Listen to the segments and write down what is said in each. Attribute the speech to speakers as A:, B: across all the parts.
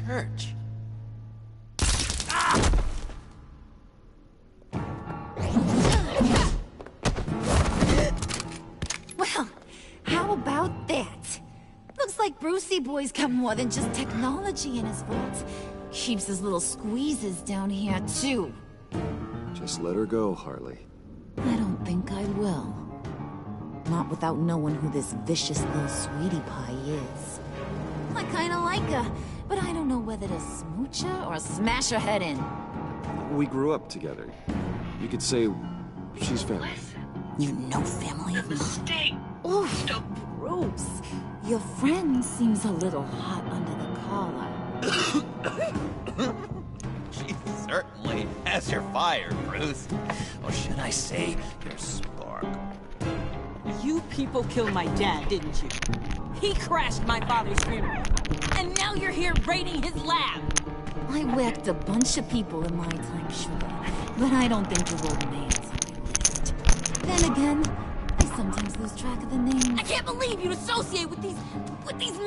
A: church.
B: Well, how about that? Looks like Brucey Boy's got more than just technology in his vault. Keeps his little squeezes down here, too.
C: Just let her go, Harley.
B: I don't think I will. Not without knowing who this vicious little sweetie pie is. I kinda like her, but I don't know whether to smooch her or smash her head in.
C: We grew up together. You could say she's family.
B: You know family of mine. Oh, Bruce. Your friend seems a little hot under the collar.
A: She certainly has your fire, Bruce. Or should I say, your spark.
D: You people killed my dad, didn't you? He crashed my father's funeral. And now you're here raiding his lab.
B: I whacked a bunch of people in my time, sure. But I don't think your old man's on my list. Then again, I sometimes lose track of the names.
D: I can't believe you'd associate with these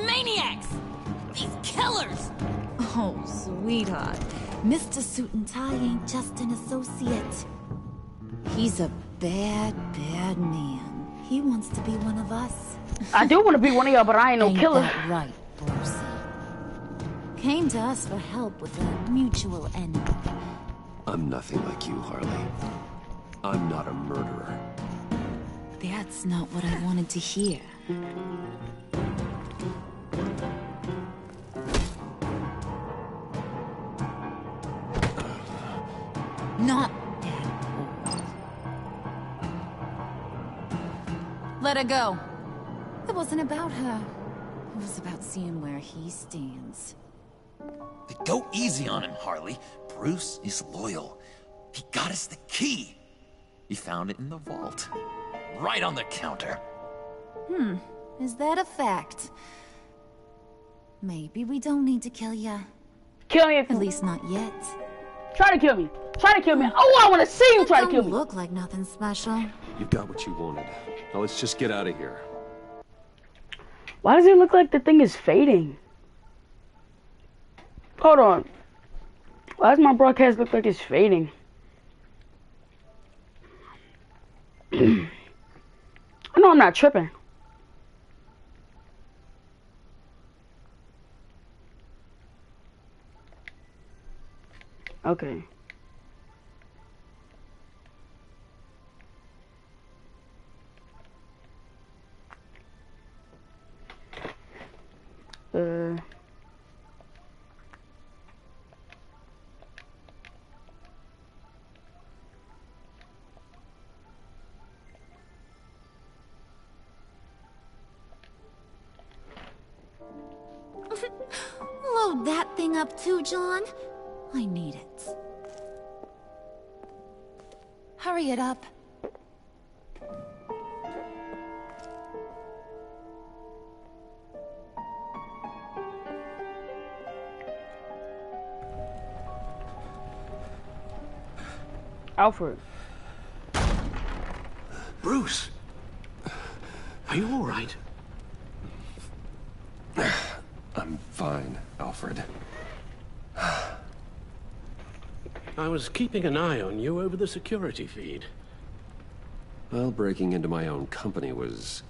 D: maniacs! These killers!
B: Oh, sweetheart. Mr. Suit and Tie ain't just an associate. He's a bad, bad man. He wants to be one of us.
E: I do want to be one of y'all, but I ain't no killer.
B: That right, Brucey? Came to us for help with a mutual enemy.
C: I'm nothing like you, Harley. I'm not a murderer.
B: That's not what I wanted to hear. Not at all. Let her go. It wasn't about her. It was about seeing where he stands.
A: Go easy on him, Harley. Bruce is loyal. He got us the key. He found it in the vault. Right on the counter.
B: Is that a fact? Maybe we don't need to kill ya.
E: Kill me if
B: At
E: you
B: least not yet.
E: try to kill me. Try to kill me. Oh, I want to see you try to kill
B: Don't
E: me.
B: look like nothing special.
C: You've got what you wanted. Now let's just get out of here.
E: Why does it look like the thing is fading? Hold on. Why does my broadcast look like it's fading? I know I'm not tripping. Okay.
B: Load that thing up too, John. I need it. Hurry it up.
E: Alfred.
F: Bruce! Are you all right?
C: I'm fine, Alfred.
F: I was keeping an eye on you over the security feed.
C: Well, breaking into my own company was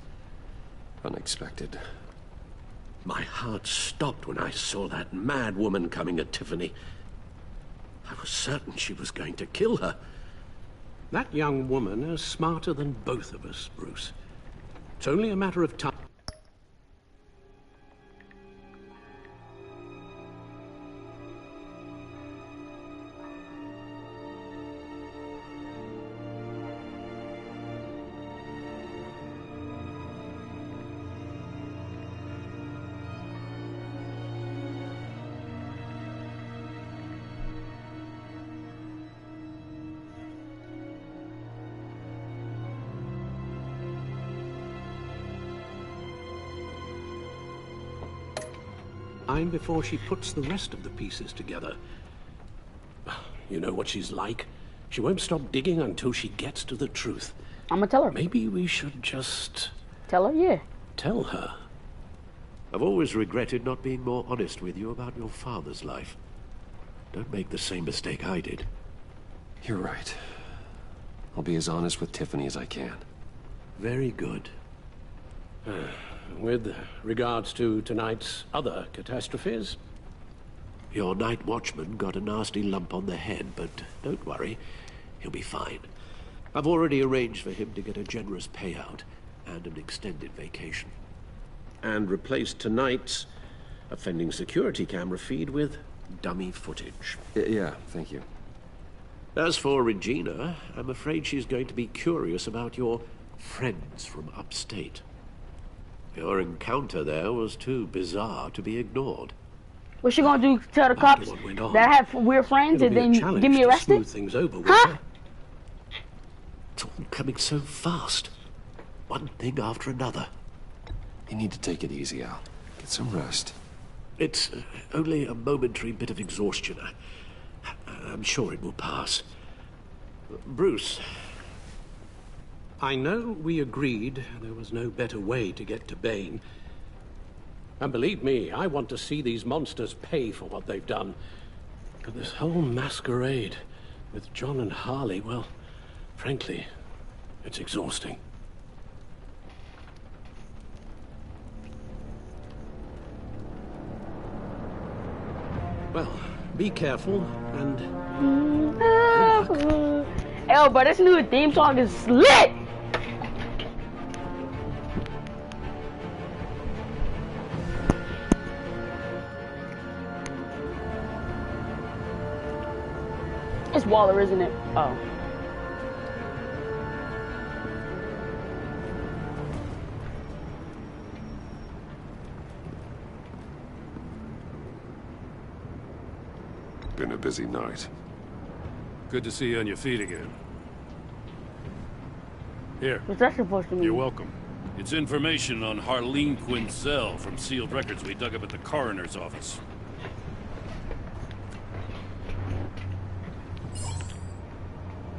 C: unexpected.
F: My heart stopped when I saw that mad woman coming at Tiffany. I was certain she was going to kill her. That young woman is smarter than both of us, Bruce. It's only a matter of time. Before she puts the rest of the pieces together. You know what she's like? She won't stop digging until she gets to the truth.
E: I'm gonna tell her.
F: Maybe we should just
E: Tell her, yeah.
F: tell her. I've always regretted not being more honest with you about your father's life. Don't make the same mistake I did.
C: You're right. I'll be as honest with Tiffany as I can.
F: Very good. With regards to tonight's other catastrophes, your night watchman got a nasty lump on the head, but don't worry, he'll be fine. I've already arranged for him to get a generous payout and an extended vacation. And replaced tonight's offending security camera feed with dummy footage.
C: Yeah, thank you.
F: As for Regina, I'm afraid she's going to be curious about your friends from upstate. Your encounter there was too bizarre to be ignored.
E: What's she gonna do? Tell the cops that I have weird friends and then get me arrested?
F: Smooth things over with
E: huh?
F: her. It's all coming so fast. One thing after another.
C: You need to take it easy, Al. Get some rest.
F: It's only a momentary bit of exhaustion. I'm sure it will pass. Bruce, I know we agreed there was no better way to get to Bane. And believe me, I want to see these monsters pay for what they've done. But this whole masquerade with John and Harley, well, frankly, it's exhausting. Well, be careful and...
E: Yo, but this new theme song is lit! It's Waller, isn't it? Oh.
G: Been a busy night.
H: Good to see you on your feet again. Here.
E: What's that supposed to mean?
H: You're welcome. It's information on Harleen Quinzel from sealed records we dug up at the coroner's office.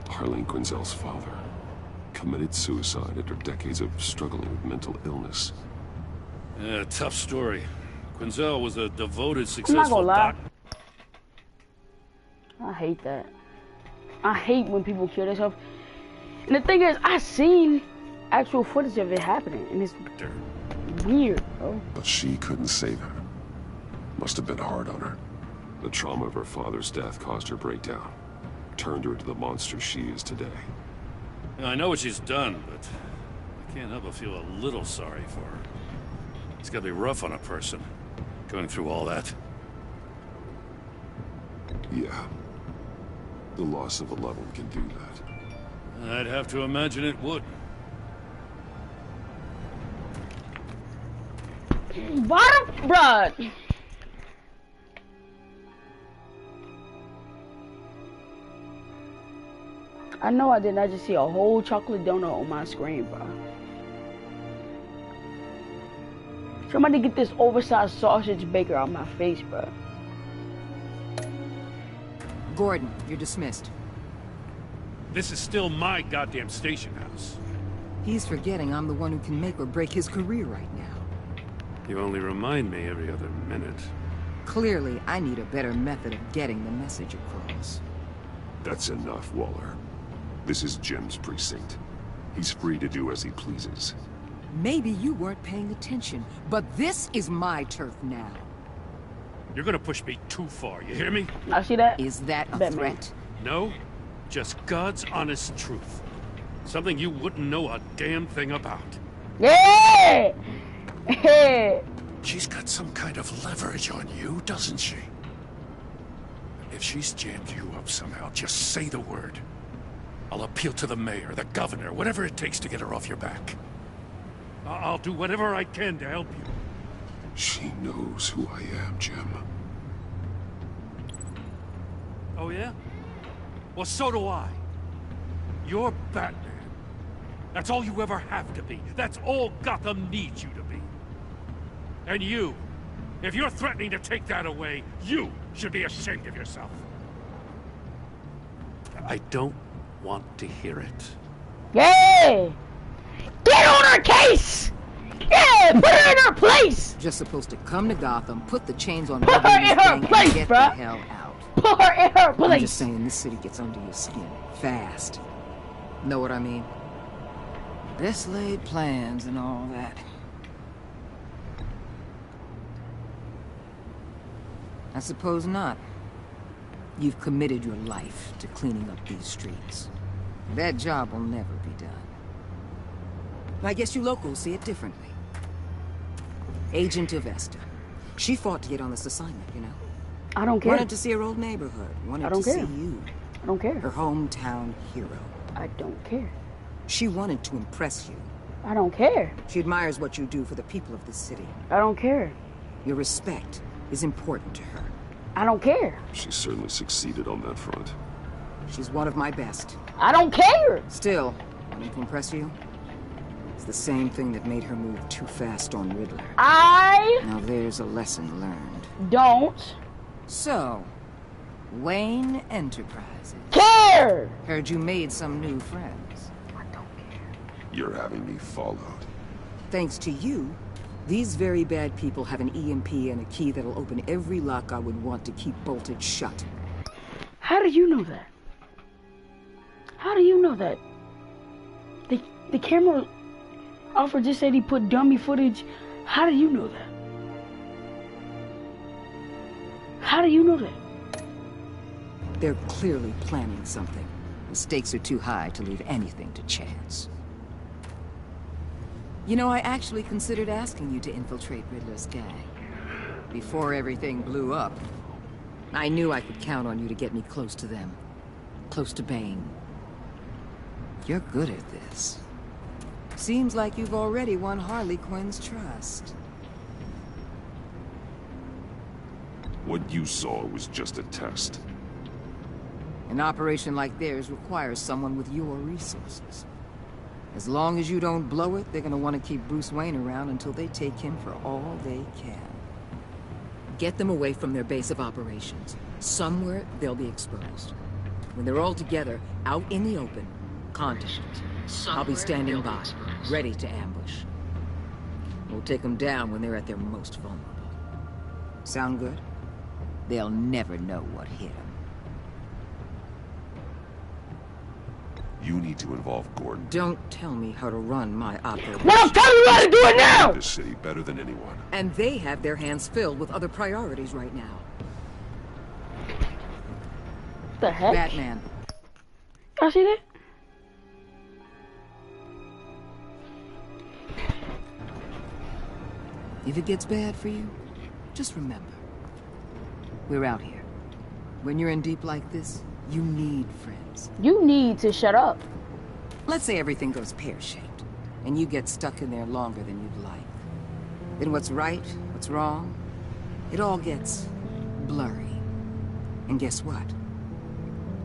G: Harleen Quinzel's father committed suicide after decades of struggling with mental illness.
H: Yeah, tough story. Quinzel was a devoted,
E: I'm not
H: successful
E: gonna lie.
H: doctor.
E: I hate that. I hate when people kill themselves. And the thing is, I seen actual footage of it happening, and it's weird, bro.
G: But she couldn't save her. Must have been hard on her. The trauma of her father's death caused her breakdown. Turned her into the monster she is today.
H: I know what she's done, but I can't help but feel a little sorry for her. It's gotta be rough on a person, going through all that.
G: Yeah. The loss of a loved one can do that.
H: I'd have to imagine it would.
E: Why the... Bruh. I know I did not just see a whole chocolate donut on my screen, bro. Somebody get this oversized sausage baker out my face, bro.
I: Gordon, you're dismissed.
H: This is still my goddamn station house.
I: He's forgetting I'm the one who can make or break his career right now.
H: You only remind me every other minute.
I: Clearly, I need a better method of getting the message across.
G: That's enough, Waller. This is Jim's precinct. He's free to do as he pleases.
I: Maybe you weren't paying attention, but this is my turf now.
H: You're gonna push me too far, you hear me?
E: I see that.
I: Is that a
E: Batman.
I: threat?
H: No, just God's honest truth. Something you wouldn't know a damn thing about.
E: Yeah!
F: She's got some kind of leverage on you, doesn't she?
H: If she's jammed you up somehow, just say the word. I'll appeal to the mayor, the governor, whatever it takes to get her off your back. I'll do whatever I can to help you.
G: She knows who I am, Jim.
H: Oh, yeah? Well, so do I. You're Batman. That's all you ever have to be. That's all Gotham needs you to be. And you, if you're threatening to take that away, you should be ashamed of yourself. I don't want to hear it.
E: Yeah! Get on her case! Yeah, put her in her place.
I: Just supposed to come to Gotham, put the chains on
E: Put her in her
I: gang,
E: place,
I: and get
E: bruh.
I: the hell out.
E: Put her in her place.
I: I'm just saying, this city gets under your skin fast. Know what I mean? Best laid plans and all that. I suppose not. You've committed your life to cleaning up these streets. That job will never be done. I guess you locals see it differently. Agent Avesta. She fought to get on this assignment, you know?
E: I don't care.
I: Wanted to see her old neighborhood. Wanted
E: I don't
I: to
E: care.
I: see you.
E: I don't care.
I: Her hometown hero.
E: I don't care.
I: She wanted to impress you.
E: I don't care.
I: She admires what you do for the people of this city.
E: I don't care.
I: Your respect is important to her.
E: I don't care.
G: She certainly succeeded on that front.
I: She's one of my best.
E: I don't care.
I: Still, wanting to impress you? It's the same thing that made her move too fast on Riddler.
E: I
I: Now there's a lesson learned.
E: don't
I: So, Wayne Enterprises.
E: care.
I: Heard you made some new friends.
E: I don't care.
G: You're having me followed.
I: Thanks to you, these very bad people have an EMP and a key that'll open every lock I would want to keep bolted shut.
E: How do you know that? How do you know that? The camera... Alfred just said he put dummy footage. How do you know that? How do you know that?
I: They're clearly planning something. The stakes are too high to leave anything to chance. You know, I actually considered asking you to infiltrate Riddler's gang. Before everything blew up, I knew I could count on you to get me close to them. Close to Bane. You're good at this. Seems like you've already won Harley Quinn's trust.
G: What you saw was just a test.
I: An operation like theirs requires someone with your resources. As long as you don't blow it, they're gonna want to keep Bruce Wayne around until they take him for all they can. Get them away from their base of operations. Somewhere they'll be exposed. When they're all together, out in the open, contact me. I'll be standing by, ready to ambush. We'll take them down when they're at their most vulnerable. Sound good? They'll never know what hit them.
G: You need to involve Gordon.
I: Don't tell me how to run my operation.
E: Well, I'm telling you how to do it now!
G: This city better than anyone.
I: And they have their hands filled with other priorities right now.
E: What the heck?
I: Batman.
E: Can I see that?
I: If it gets bad for you, just remember. We're out here. When you're in deep like this, you need friends.
E: You need to shut up.
I: Let's say everything goes pear-shaped, and you get stuck in there longer than you'd like. Then what's right, what's wrong, it all gets blurry. And guess what?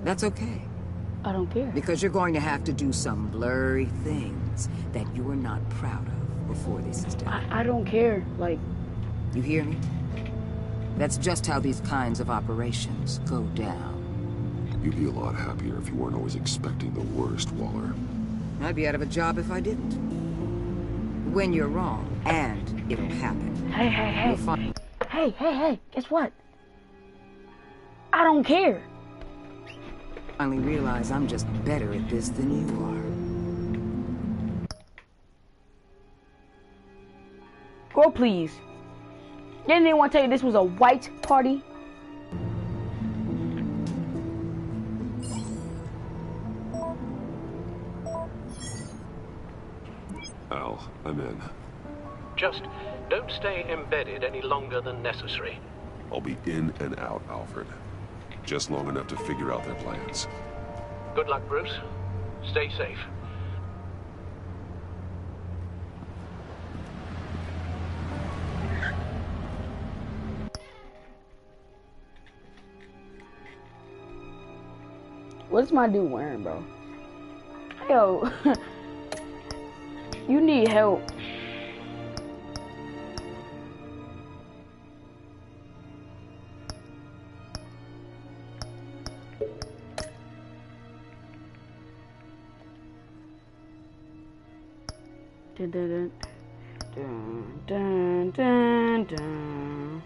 I: That's okay,
E: I don't care.
I: because you're going to have to do some blurry things that you're not proud of before this is done.
E: I don't care. Like,
I: You hear me? That's just how these kinds of operations go down.
G: You'd be a lot happier if you weren't always expecting the worst, Waller.
I: I'd be out of a job if I didn't. When you're wrong, and it'll happen.
E: hey, hey, hey.
I: You'll find...
E: Hey, guess what? I don't care.
I: finally realize I'm just better at this than you are.
E: Girl, please. Didn't anyone tell you this was a white party?
G: Al, I'm in.
F: Just don't stay embedded any longer than necessary.
G: I'll be in and out, Alfred. Just long enough to figure out their plans.
F: Good luck, Bruce. Stay safe.
E: What's my dude wearing, bro? Yo, you need help. Dun, dun, dun, dun.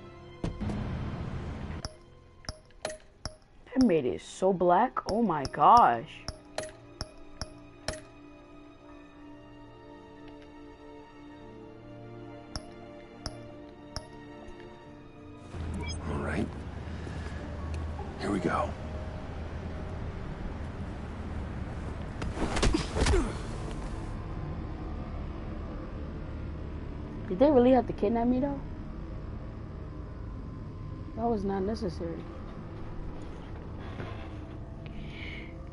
E: That made it so black. Oh my gosh.
C: All right. Here we go.
E: Did they really have to kidnap me though? That was not necessary.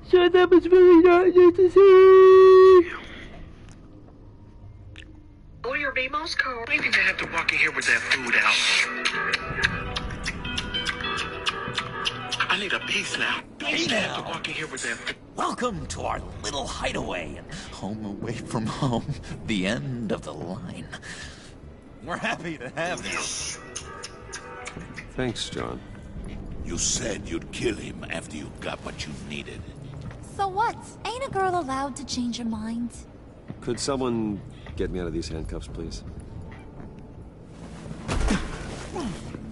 E: So that was really not necessary.
J: Order Ramos card. Maybe they have to walk in here with that food out. I need a piece now.
A: Hey
J: They have to
A: now.
J: walk in here with that.
A: Welcome to our little hideaway and home away from home. The end of the line. We're happy to have you.
G: Thanks, John.
K: You said you'd kill him after you got what you needed.
B: So what? Ain't a girl allowed to change her mind?
C: Could someone get me out of these handcuffs, please?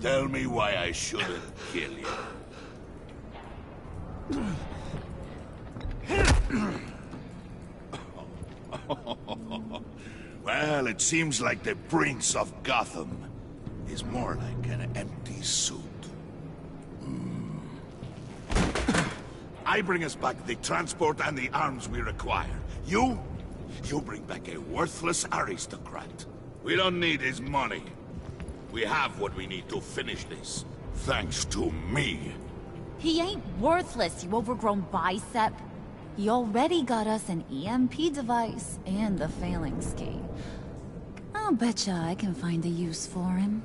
K: Tell me why I shouldn't kill you. Well, it seems like the Prince of Gotham is more like an empty suit. I bring us back the transport and the arms we require. You bring back a worthless aristocrat. We don't need his money. We have what we need to finish this. Thanks to me.
B: He ain't worthless, you overgrown bicep. He already got us an EMP device and the Phalanx key. I'll betcha I can find a use for him.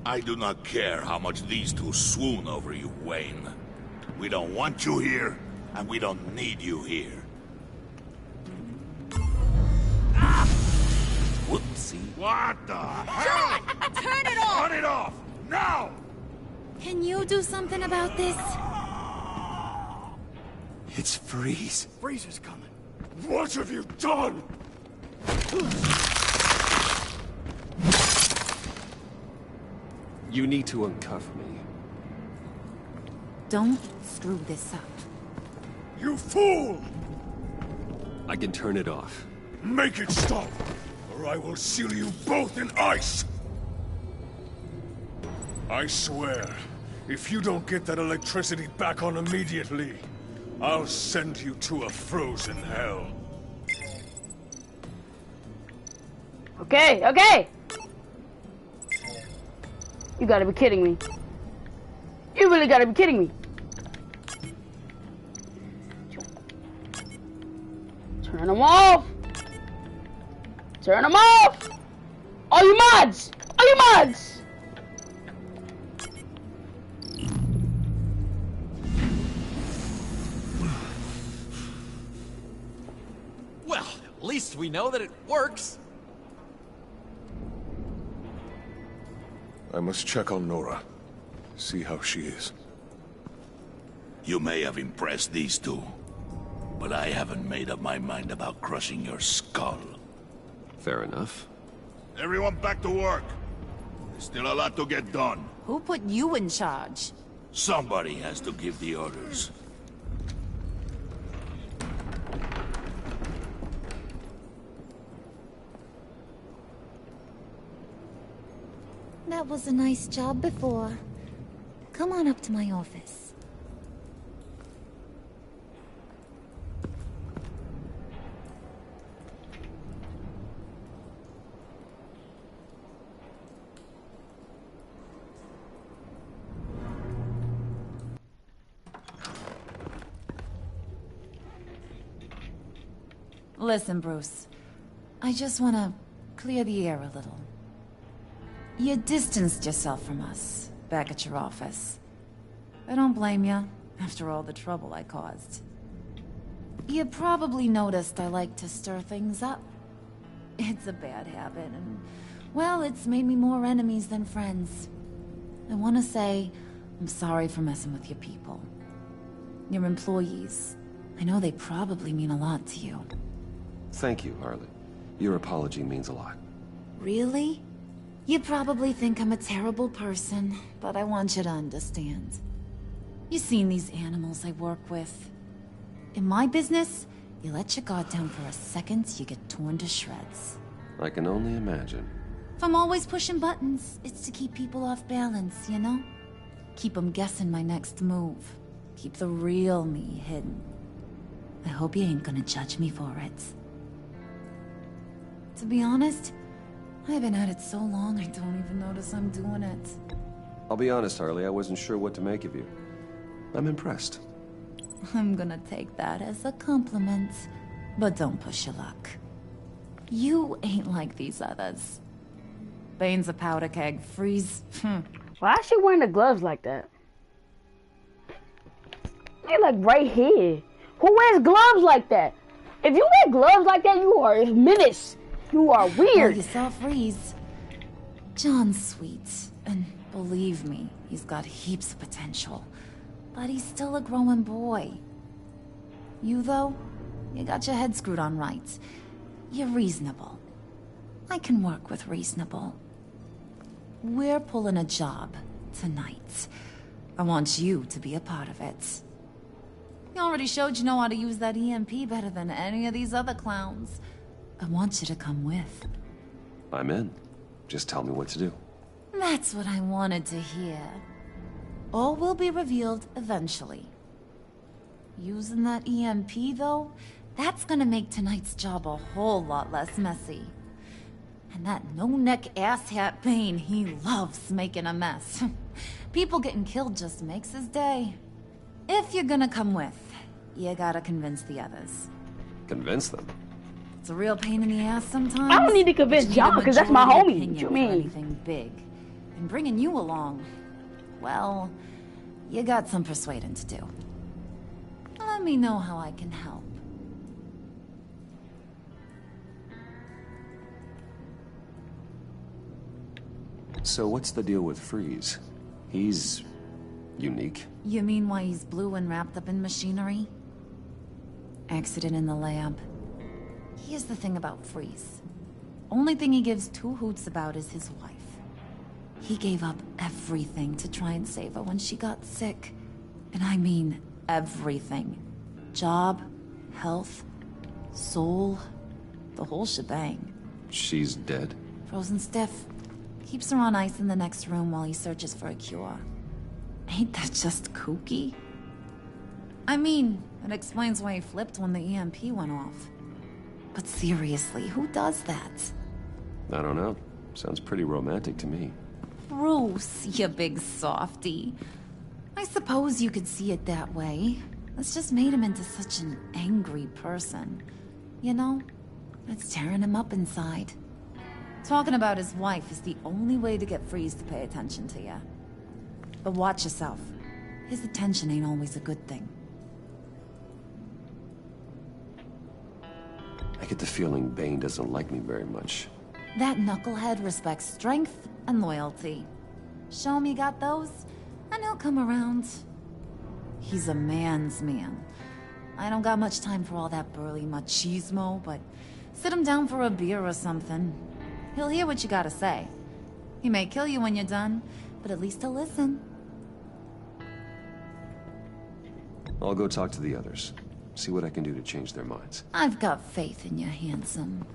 K: I do not care how much these two swoon over you, Wayne. We don't want you here, and we don't need you here.
A: Whoopsie.
K: What the hell?
B: Turn it off!
K: Turn it off! Now!
B: Can you do something about this?
A: It's Freeze.
K: Freeze is coming. What have you done?
C: You need to uncuff me.
B: Don't screw this up.
K: You fool!
C: I can turn it off.
K: Make it stop, or I will seal you both in ice! I swear, if you don't get that electricity back on immediately, I'll send you to a frozen hell.
E: Okay, okay! You gotta be kidding me. You really gotta be kidding me. Turn them off! Turn them off! All you mods! All you mods!
A: Well, at least we know that it works.
G: I must check on Nora. See how she is.
K: You may have impressed these two, but I haven't made up my mind about crushing your skull.
C: Fair enough.
K: Everyone back to work. There's still a lot to get done.
B: Who put you in charge?
K: Somebody has to give the orders.
B: That was a nice job before. Come on up to my office. Listen, Bruce. I just want to clear the air a little. You distanced yourself from us, back at your office. I don't blame you, after all the trouble I caused. You probably noticed I like to stir things up. It's a bad habit, and, well, it's made me more enemies than friends. I want to say, I'm sorry for messing with your people. Your employees. I know they probably mean a lot to you.
C: Thank you, Harley. Your apology means a lot.
B: Really? You probably think I'm a terrible person, but I want you to understand. You've seen these animals I work with. In my business, you let your guard down for a second, you get torn to shreds.
C: I can only imagine.
B: If I'm always pushing buttons, it's to keep people off balance, you know? Keep them guessing my next move. Keep the real me hidden. I hope you ain't gonna judge me for it. To be honest, I've been at it so long I don't even notice I'm doing it.
C: I'll be honest, Harley, I wasn't sure what to make of you. I'm impressed.
B: I'm gonna take that as a compliment, but don't push your luck. You ain't like these others. Bane's a powder keg, Freeze.
E: Why is she wearing the gloves like that? They're like right here. Who wears gloves like that? If you wear gloves like that, you are a menace. You are weird.
B: Oh, you saw Freeze. John's sweet, and believe me, he's got heaps of potential. But he's still a growing boy. You, though, you got your head screwed on right. You're reasonable. I can work with reasonable. We're pulling a job tonight. I want you to be a part of it. You already showed you know how to use that EMP better than any of these other clowns. I want you to come with.
C: I'm in. Just tell me what to do.
B: That's what I wanted to hear. All will be revealed eventually. Using that EMP, though, that's gonna make tonight's job a whole lot less messy. And that no-neck asshat Bane, he loves making a mess. People getting killed just makes his day. If you're gonna come with, you gotta convince the others.
C: Convince them?
B: It's a real pain in the ass sometimes.
E: I don't need to convince John, because that's my homie. What you mean?
B: Anything big. And bringing you along, well, you got some persuading to do. Let me know how I can help.
C: So what's the deal with Freeze? He's unique.
B: You mean why he's blue and wrapped up in machinery? Accident in the lab. Here's the thing about Freeze. Only thing he gives two hoots about is his wife. He gave up everything to try and save her when she got sick. And I mean everything. Job, health, soul, the whole shebang.
C: She's dead?
B: Frozen stiff. Keeps her on ice in the next room while he searches for a cure. Ain't that just kooky? I mean, it explains why he flipped when the EMP went off. But seriously, who does that?
C: I don't know. Sounds pretty romantic to me.
B: Bruce, you big softy. I suppose you could see it that way. It's just made him into such an angry person. You know? It's tearing him up inside. Talking about his wife is the only way to get Freeze to pay attention to you. But watch yourself. His attention ain't always a good thing.
C: I get the feeling Bane doesn't like me very much.
B: That knucklehead respects strength and loyalty. Show him you got those, and he'll come around. He's a man's man. I don't got much time for all that burly machismo, but sit him down for a beer or something. He'll hear what you gotta say. He may kill you when you're done, but at least he'll listen.
C: I'll go talk to the others. See what I can do to change their minds.
B: I've got faith in you, handsome.